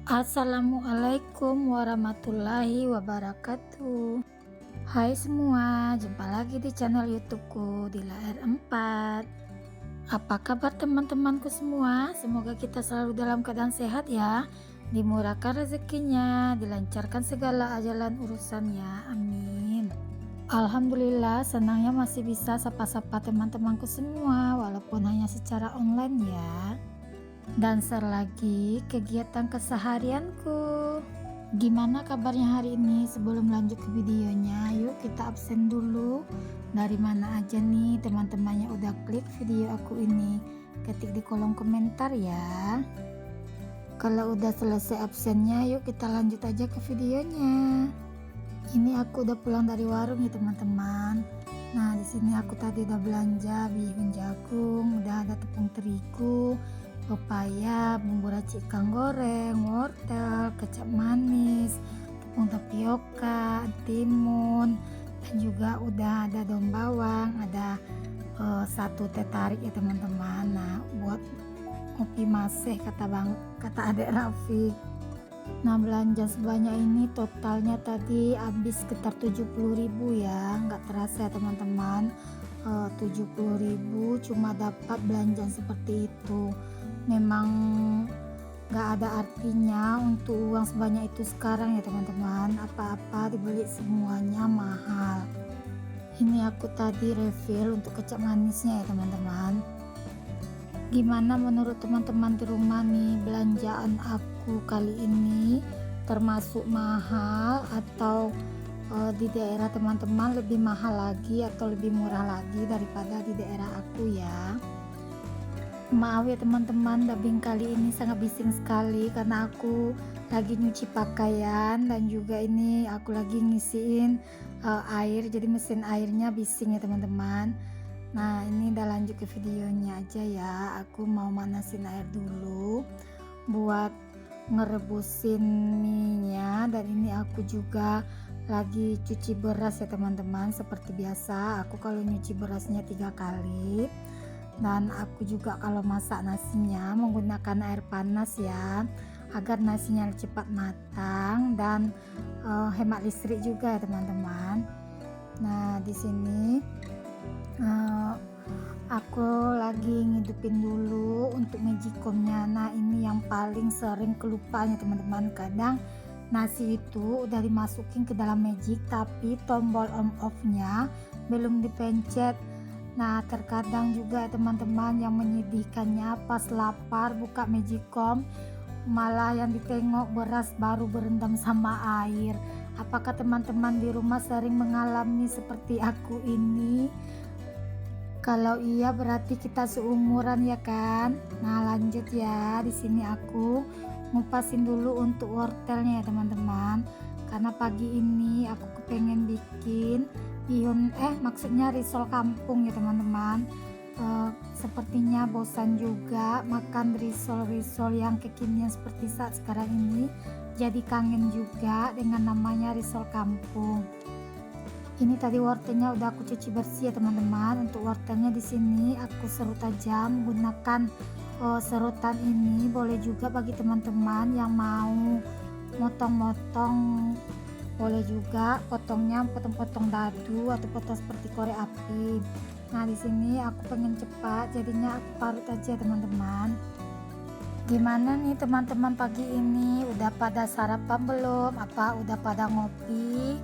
Assalamualaikum warahmatullahi wabarakatuh. Hai semua, jumpa lagi di channel YouTubeku Dila R4. Apa kabar teman-temanku semua? Semoga kita selalu dalam keadaan sehat ya, dimurahkan rezekinya, dilancarkan segala jalan urusannya, amin. Alhamdulillah, senangnya masih bisa sapa-sapa teman-temanku semua walaupun hanya secara online ya. Dan lagi kegiatan keseharianku. Gimana kabarnya hari ini? Sebelum lanjut ke videonya, yuk kita absen dulu. Dari mana aja nih teman-temannya udah klik video aku ini? Ketik di kolom komentar ya. Kalau udah selesai absennya, yuk kita lanjut aja ke videonya. Ini aku udah pulang dari warung ya teman-teman. Nah, di sini aku tadi udah belanja bihun jagung, udah ada tepung terigu, pepaya, bumbu racik ikan goreng, wortel, kecap manis, tepung tapioka, timun, dan juga udah ada daun bawang, ada satu teh tarik ya teman-teman. Nah, buat kopi masih kata adek Raffi. Nah, belanja sebanyak ini totalnya tadi habis sekitar 70.000 ya, nggak terasa ya teman-teman. 70.000 cuma dapat belanjaan seperti itu. Memang nggak ada artinya untuk uang sebanyak itu sekarang ya teman-teman. Apa-apa dibeli semuanya mahal. Ini aku tadi refill untuk kecap manisnya ya teman-teman. Gimana menurut teman-teman di rumah nih, belanjaan aku kali ini termasuk mahal atau di daerah teman-teman lebih mahal lagi atau lebih murah lagi daripada di daerah aku ya? Maaf ya teman-teman, dubbing kali ini sangat bising sekali karena aku lagi nyuci pakaian dan juga ini aku lagi ngisiin air, jadi mesin airnya bising ya teman-teman. Nah, ini udah lanjut ke videonya aja ya. Aku mau manasin air dulu buat ngerebusin mie-nya, dan ini aku juga lagi cuci beras ya teman-teman. Seperti biasa aku kalau nyuci berasnya 3 kali, dan aku juga kalau masak nasinya menggunakan air panas ya, agar nasinya cepat matang dan hemat listrik juga ya teman-teman. Nah, di sini aku lagi ngidupin dulu untuk magicomnya. Nah, ini yang paling sering kelupanya teman-teman. Kadang nasi itu udah dimasukin ke dalam magic tapi tombol on off nya belum dipencet. Nah, terkadang juga teman-teman yang menyedihkannya, pas lapar buka magicom malah yang ditengok beras baru berendam sama air. Apakah teman-teman di rumah sering mengalami seperti aku ini? Kalau iya berarti kita seumuran ya kan. Nah, lanjut ya. Di sini aku ngupasin dulu untuk wortelnya ya teman-teman. Karena pagi ini aku kepengen bikin bihun maksudnya risol kampung ya teman-teman. Sepertinya bosan juga makan risol-risol yang kekinian seperti saat sekarang ini. Jadi kangen juga dengan namanya risol kampung. Ini tadi wortelnya udah aku cuci bersih ya teman-teman. Untuk wortelnya di sini aku serut aja menggunakan serutan ini. Boleh juga bagi teman-teman yang mau motong-motong, boleh juga potongnya potong-potong dadu atau potong seperti korek api. Nah, di sini aku pengen cepat, jadinya aku parut aja teman-teman. Gimana nih teman-teman pagi ini? Udah pada sarapan belum? Apa udah pada ngopi?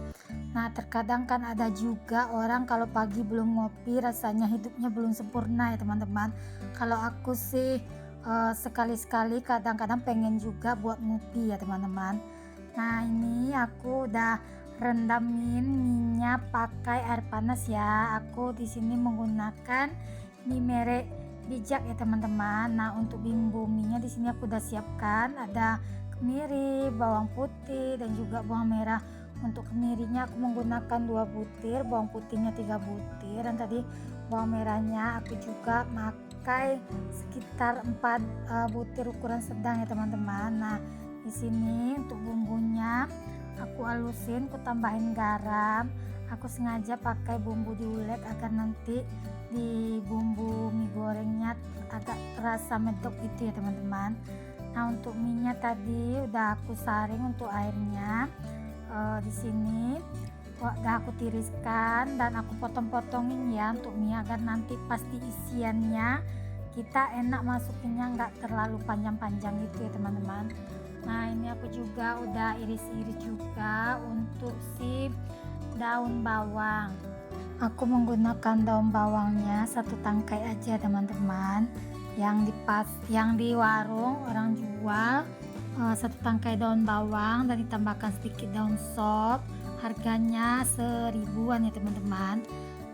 Nah, terkadang kan ada juga orang kalau pagi belum ngopi rasanya hidupnya belum sempurna ya teman-teman. Kalau aku sih sekali-sekali kadang-kadang pengen juga buat ngopi ya teman-teman. Nah, ini aku udah rendamin minyak pakai air panas ya. Aku di sini menggunakan mie merek bijak ya teman-teman. Nah, untuk bumbu minyak di sini aku udah siapkan, ada kemiri, bawang putih, dan juga bawang merah. Untuk kemirinya aku menggunakan 2 butir, bawang putihnya 3 butir, dan tadi bawang merahnya aku juga pakai sekitar 4 butir ukuran sedang ya teman-teman. Nah, di sini untuk bumbunya aku halusin, aku tambahin garam. Aku sengaja pakai bumbu diulek agar nanti di bumbu mie gorengnya agak terasa medok gitu ya teman-teman. Nah, untuk minyak tadi udah aku saring untuk airnya. Di sini udah aku tiriskan dan aku potong-potongin ya untuk mie agar nanti pasti isiannya kita enak masukinnya, nggak terlalu panjang-panjang gitu ya teman-teman. Nah, ini aku juga udah iris-iris juga untuk si daun bawang. Aku menggunakan daun bawangnya satu tangkai aja teman-teman, yang di warung orang jual satu tangkai daun bawang dan ditambahkan sedikit daun sop, harganya 1000-an ya teman-teman.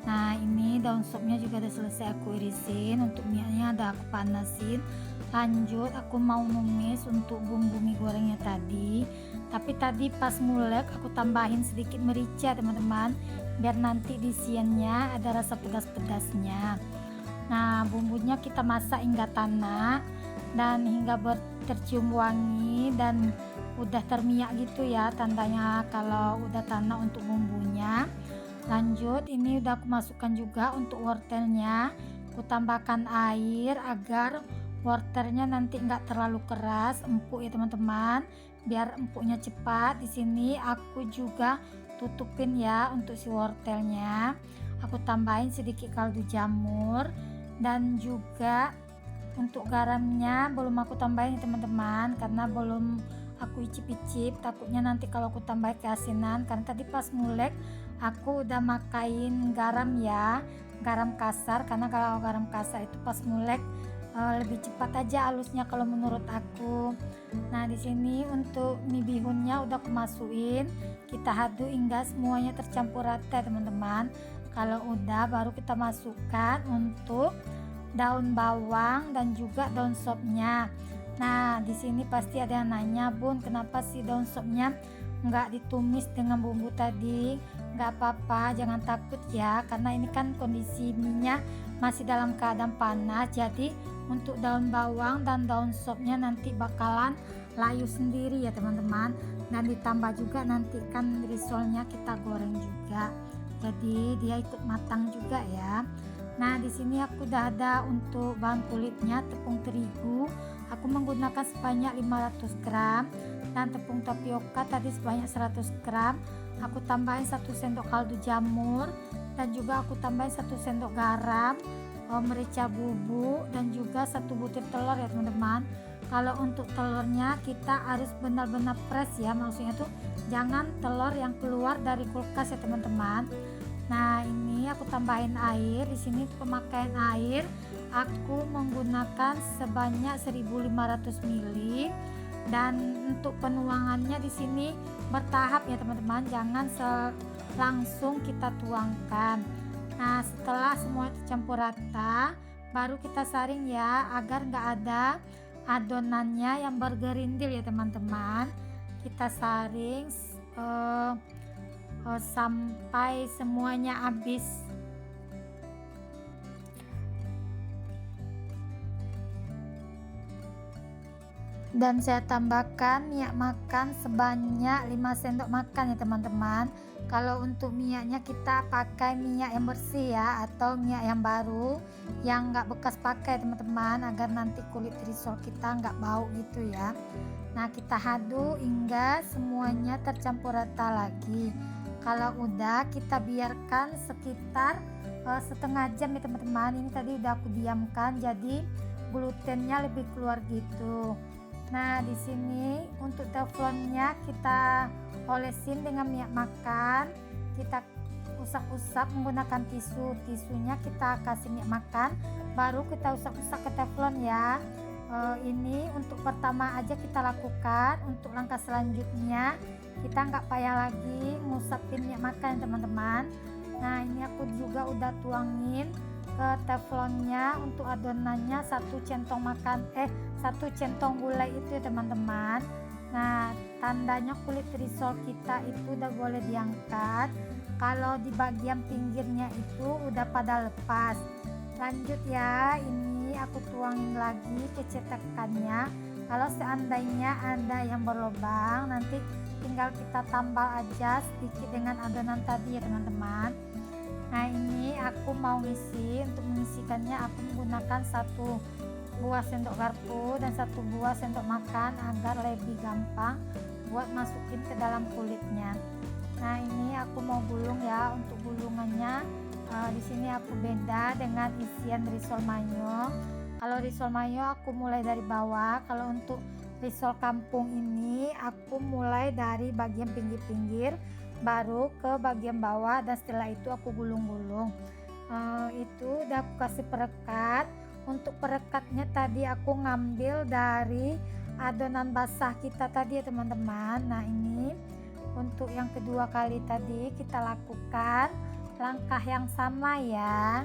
Nah, ini daun sopnya juga udah selesai aku irisin, untuk minyak udah aku panasin. Lanjut aku mau numis untuk bumbu mie gorengnya tadi, tapi tadi pas ngulek aku tambahin sedikit merica teman-teman, biar nanti di isiannya ada rasa pedas-pedasnya. Nah, bumbunya kita masak hingga tanak dan hingga tercium wangi dan udah terminyak gitu ya, tandanya kalau udah tanak untuk bumbunya. Lanjut, ini udah aku masukkan juga untuk wortelnya. Aku tambahkan air agar wortelnya nanti enggak terlalu keras, empuk ya teman-teman, biar empuknya cepat. Di sini aku juga tutupin ya untuk si wortelnya. Aku tambahin sedikit kaldu jamur dan juga untuk garamnya belum aku tambahin teman-teman, karena belum aku icip-icip, takutnya nanti kalau aku tambah keasinan, karena tadi pas ngulek aku udah makain garam ya, garam kasar, karena kalau garam kasar itu pas ngulek lebih cepat aja halusnya kalau menurut aku. Nah, di sini untuk mie bihunnya udah aku masukin, kita aduk hingga semuanya tercampur rata teman-teman. Kalau udah baru kita masukkan untuk daun bawang dan juga daun sopnya. Nah, di sini pasti ada yang nanya, Bun, kenapa sih daun sopnya nggak ditumis dengan bumbu tadi? Nggak apa-apa, jangan takut ya, karena ini kan kondisi minyak masih dalam keadaan panas, jadi untuk daun bawang dan daun sopnya nanti bakalan layu sendiri ya teman-teman, dan ditambah juga nanti kan risolnya kita goreng juga, jadi dia ikut matang juga ya. Nah, di sini aku udah ada untuk bahan kulitnya tepung terigu, aku menggunakan sebanyak 500 gram, dan tepung tapioka tadi sebanyak 100 gram. Aku tambahin 1 sendok kaldu jamur, dan juga aku tambahin 1 sendok garam, merica bubuk, dan juga 1 butir telur ya teman-teman. Kalau untuk telurnya kita harus benar-benar fresh ya, maksudnya tuh jangan telur yang keluar dari kulkas ya teman-teman. Nah, ini aku tambahin air. Di sini pemakaian air aku menggunakan sebanyak 1500 ml, dan untuk penuangannya di sini bertahap ya teman-teman, jangan langsung kita tuangkan. Nah, setelah semua tercampur rata, baru kita saring ya, agar nggak ada adonannya yang bergerindil ya teman-teman. Kita saring sampai semuanya habis. Dan saya tambahkan minyak makan sebanyak 5 sendok makan ya teman-teman. Kalau untuk minyaknya kita pakai minyak yang bersih ya, atau minyak yang baru yang nggak bekas pakai teman-teman, agar nanti kulit risol kita nggak bau gitu ya. Nah, kita aduk hingga semuanya tercampur rata lagi. Kalau udah, kita biarkan sekitar setengah jam ya teman-teman. Ini tadi udah aku diamkan, jadi glutennya lebih keluar gitu. Nah, di sini untuk teflonnya kita olesin dengan minyak makan, kita usap-usap menggunakan tisunya kita kasih minyak makan, baru kita usap-usap ke teflon ya. Ini untuk pertama aja kita lakukan, untuk langkah selanjutnya kita nggak payah lagi ngusapin minyak makan teman-teman. Nah, ini aku juga udah tuangin ke teflonnya untuk adonannya 1 centong gulai itu ya teman-teman. Nah, tandanya kulit risol kita itu udah boleh diangkat kalau di bagian pinggirnya itu udah pada lepas. Lanjut ya, ini aku tuangin lagi ke cetakannya. Kalau seandainya ada yang berlubang, nanti tinggal kita tambal aja sedikit dengan adonan tadi ya teman-teman. Nah, ini aku mau ngisi, untuk mengisikannya aku menggunakan 1 buah sendok garpu dan 1 buah sendok makan agar lebih gampang buat masukin ke dalam kulitnya. Nah, ini aku mau gulung ya. Untuk gulungannya di sini aku beda dengan isian risol mayo. Kalau risol mayo aku mulai dari bawah, kalau untuk risol kampung ini aku mulai dari bagian pinggir-pinggir baru ke bagian bawah, dan setelah itu aku gulung-gulung. Itu udah aku kasih perekat. Untuk perekatnya tadi aku ngambil dari adonan basah kita tadi ya teman-teman. Nah, ini untuk yang kedua kali tadi kita lakukan langkah yang sama ya.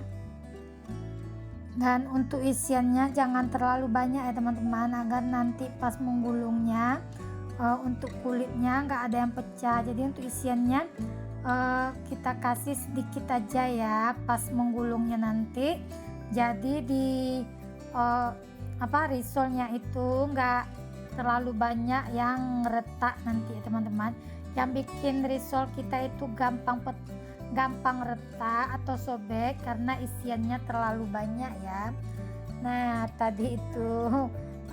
Dan untuk isiannya jangan terlalu banyak ya teman-teman, agar nanti pas menggulungnya untuk kulitnya nggak ada yang pecah. Jadi untuk isiannya kita kasih sedikit aja ya pas menggulungnya nanti. Jadi di risolnya itu nggak terlalu banyak yang retak nanti ya teman-teman. Yang bikin risol kita itu gampang retak atau sobek karena isiannya terlalu banyak ya. Nah, tadi itu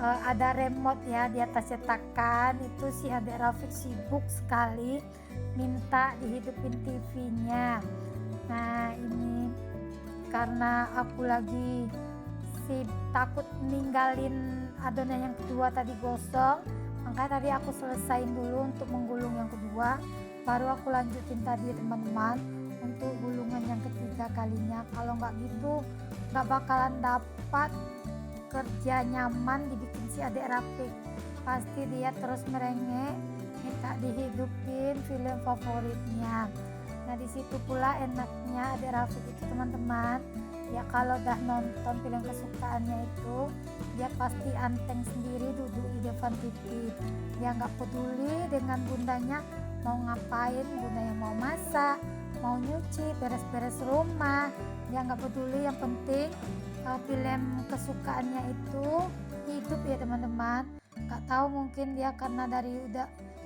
ada remote ya di atas cetakan. Itu si adik Rafiq sibuk sekali minta dihidupin TV-nya. Nah, ini karena aku lagi takut ninggalin adonan yang kedua tadi gosong, makanya tadi aku selesain dulu untuk menggulung yang kedua, baru aku lanjutin tadi teman-teman untuk gulungan yang ketiga kalinya. Kalau nggak gitu nggak bakalan dapat kerja nyaman dibikin si adik Rafiq. Pasti dia terus merengek minta dihidupin film favoritnya. Nah, di situ pula enaknya adik Rafiq itu teman-teman ya, kalau udah nonton film kesukaannya itu dia pasti anteng sendiri duduk di depan TV. Dia nggak peduli dengan bundanya mau ngapain, bundanya mau masak, mau nyuci, beres-beres rumah, dia nggak peduli. Yang penting film kesukaannya itu hidup ya teman-teman. Nggak tahu, mungkin dia karena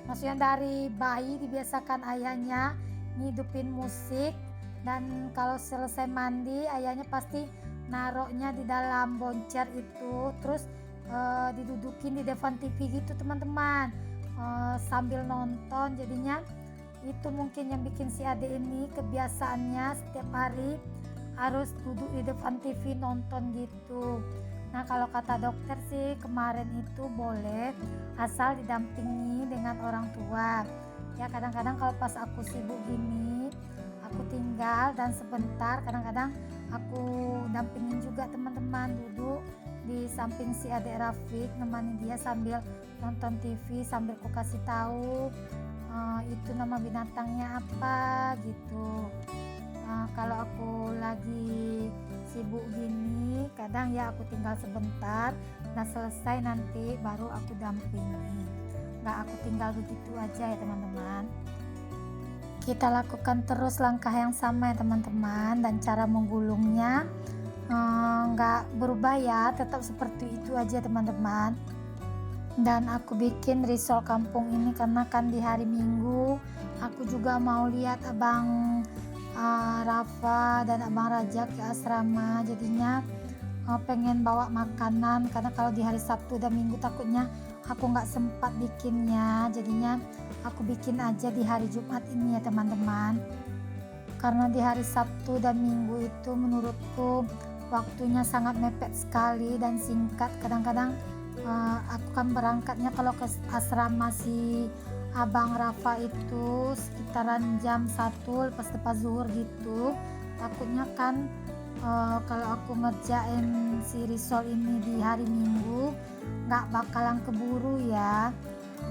maksudnya dari bayi dibiasakan ayahnya ngidupin musik, dan kalau selesai mandi ayahnya pasti naroknya di dalam boncer itu, terus didudukin di depan TV gitu teman-teman, sambil nonton. Jadinya itu mungkin yang bikin si adik ini kebiasaannya setiap hari harus duduk di depan TV nonton gitu. Nah, kalau kata dokter sih kemarin itu boleh asal didampingi dengan orang tua ya. Kadang-kadang kalau pas aku sibuk gini aku tinggal dan sebentar, kadang-kadang aku dampingin juga teman-teman duduk di samping si adik Rafiq, nemani dia sambil nonton TV, sambil aku kasih tahu itu nama binatangnya apa gitu. Kalau aku lagi sibuk gini kadang ya aku tinggal sebentar, nah selesai nanti baru aku dampingi, nggak aku tinggal begitu aja ya teman-teman. Kita lakukan terus langkah yang sama ya teman-teman, dan cara menggulungnya nggak berubah ya, tetap seperti itu aja teman-teman. Dan aku bikin risol kampung ini karena kan di hari Minggu aku juga mau lihat abang Rafa dan abang Raja ke asrama, jadinya pengen bawa makanan, karena kalau di hari Sabtu dan Minggu takutnya aku nggak sempat bikinnya, jadinya aku bikin aja di hari Jumat ini ya teman-teman. Karena di hari Sabtu dan Minggu itu menurutku waktunya sangat mepet sekali dan singkat. Kadang-kadang aku kan berangkatnya kalau ke asrama si abang Rafa itu sekitaran jam 1 lepas zuhur gitu. Takutnya kan kalau aku ngerjain si risol ini di hari Minggu nggak bakalan keburu ya.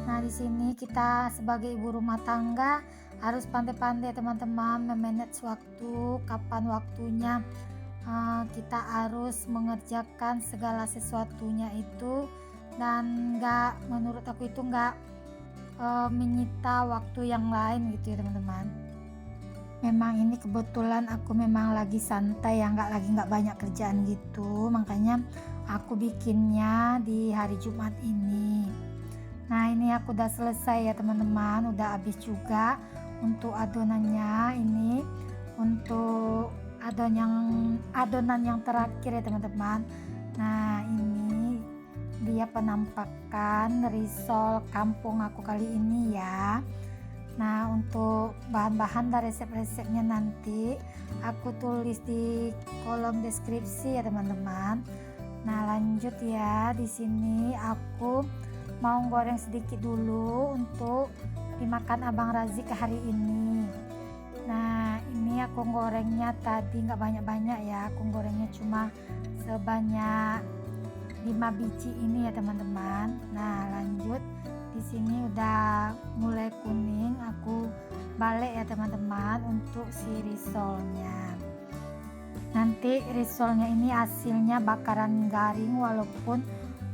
Nah, di sini kita sebagai ibu rumah tangga harus pandai-pandai teman-teman memanage waktu, kapan waktunya kita harus mengerjakan segala sesuatunya itu, dan menurut aku itu nggak menyita waktu yang lain gitu ya teman-teman. Memang ini kebetulan aku memang lagi santai ya, nggak banyak kerjaan gitu, makanya aku bikinnya di hari Jumat ini. Nah, ini aku udah selesai ya teman-teman, udah habis juga untuk adonannya. Ini untuk adonan yang terakhir ya teman-teman. Nah, ini dia penampakan risol kampung aku kali ini ya. Nah, untuk bahan-bahan dan resep-resepnya nanti aku tulis di kolom deskripsi ya teman-teman. Nah, lanjut ya. Di sini aku mau goreng sedikit dulu untuk dimakan Abang Razik hari ini. Nah, ini aku gorengnya tadi nggak banyak-banyak ya. Aku gorengnya cuma sebanyak 5 biji ini ya teman-teman. Nah, lanjut. Di sini udah mulai kuning, aku balik ya teman-teman untuk si risolnya. Nanti risolnya ini hasilnya bakaran garing walaupun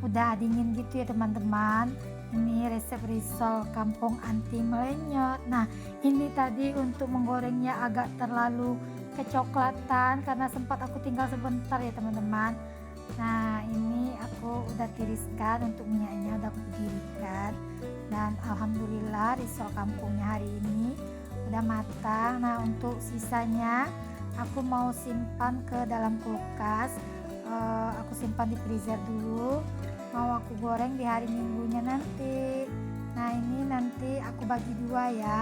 udah dingin gitu ya teman-teman. Ini resep risol kampung anti melenyot. Nah, ini tadi untuk menggorengnya agak terlalu kecoklatan karena sempat aku tinggal sebentar ya teman-teman. Nah, ini aku udah tiriskan untuk minyaknya, udah aku dirikan, dan alhamdulillah risol kampungnya hari ini udah matang. Nah, untuk sisanya aku mau simpan ke dalam kulkas. Aku simpan di freezer dulu, mau aku goreng di hari minggunya nanti. Nah, ini nanti aku bagi dua ya.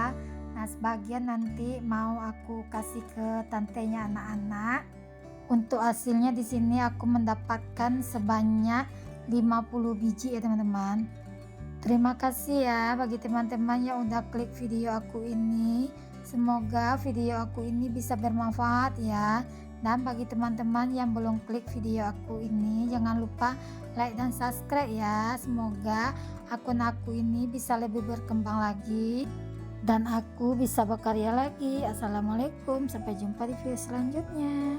Nah, sebagian nanti mau aku kasih ke tantenya anak-anak. Untuk hasilnya di sini aku mendapatkan sebanyak 50 biji ya teman-teman. Terima kasih ya bagi teman-teman yang udah klik video aku ini. Semoga video aku ini bisa bermanfaat ya. Dan bagi teman-teman yang belum klik video aku ini, jangan lupa like dan subscribe ya. Semoga akun aku ini bisa lebih berkembang lagi dan aku bisa berkarya lagi. Assalamualaikum, sampai jumpa di video selanjutnya.